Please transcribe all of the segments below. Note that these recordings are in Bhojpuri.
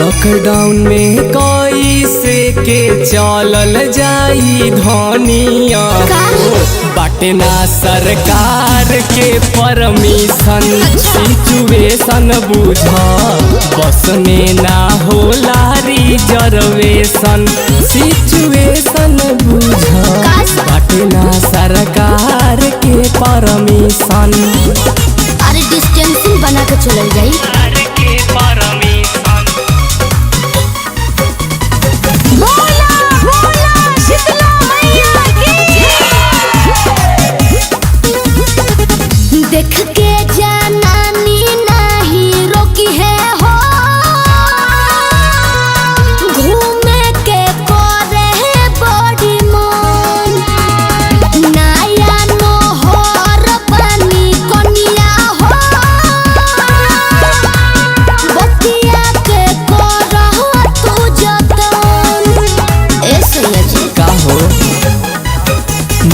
लॉकडाउन में कैसे के चलल जाई धनिया बाटे ना सरकार के परमिशन। सिचुएशन बुझ बस में ना होला रिजर्वेशन। सिचुएशन बुझ बाटे ना सरकार के परमिशन। अरे डिस्टेंसिंग बना के चलल जाई देख के जानानी नहीं रोकी है हो घूमे के करे है बड़ी मन नया नोहर पानी कोनिया हो बतिया के करह तू जतन। ऐसे जी का हो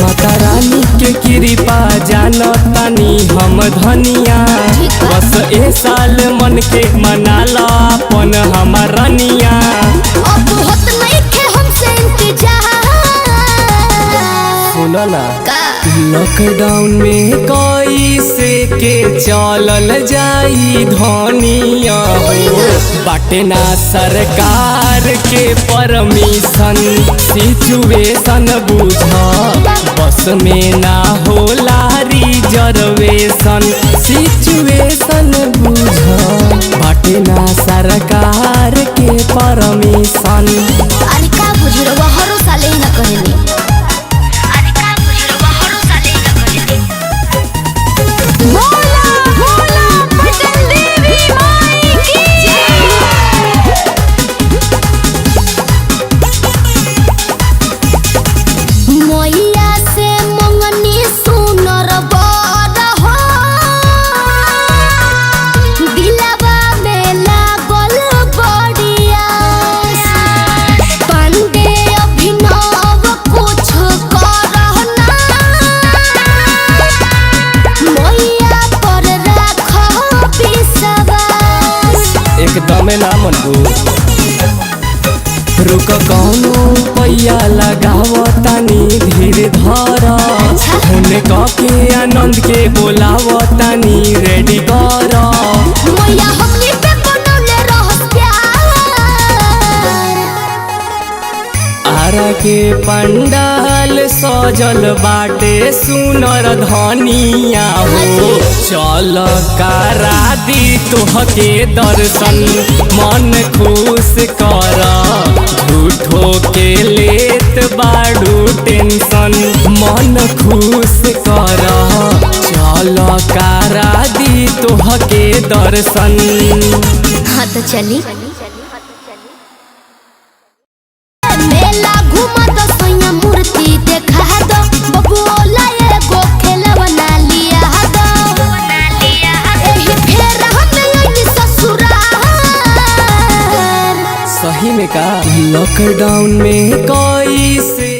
माता रानी के कृपा जानतानी हम धनिया। बस ए साल मन के मनाला अपन हमर रनिया। अब होत नहीं के हमसे इंतजार। सुनो ना लॉकडाउन में कैसे के चलल जाई धनिया बाटे ना सरकार के परमिशन। सिचुएशन बुझ बस में ना होला रिजर्वेशन। सिचुएशन बुझ बाटे ना सरकार के परमिशन। अरे का बुझ रहा हरो साले ही ना कहनी। एकदम ना मनबू रुक कौनो पैया लगावतानी धीरे धर होने के आनंद के बोलावतानी रेडी कर। मैया हमनी पे बनौले रहस प्यार। आरा के पंडाल सजल बाटे सुनर धनिया हो। चल करा दी तोहके दर्शन मन खुश कर। झूठो के लेत बाड़ू टेंशन मन खुश कर। चल करा दी तोहके दर्शन। हाँ तो चली मेला घुमा दो सोया मूर्ति देखा दो बबुला एगो खेलवना लिया दो एही फेर हम लगी ससुराल। सही में का लॉकडाउन में कैसे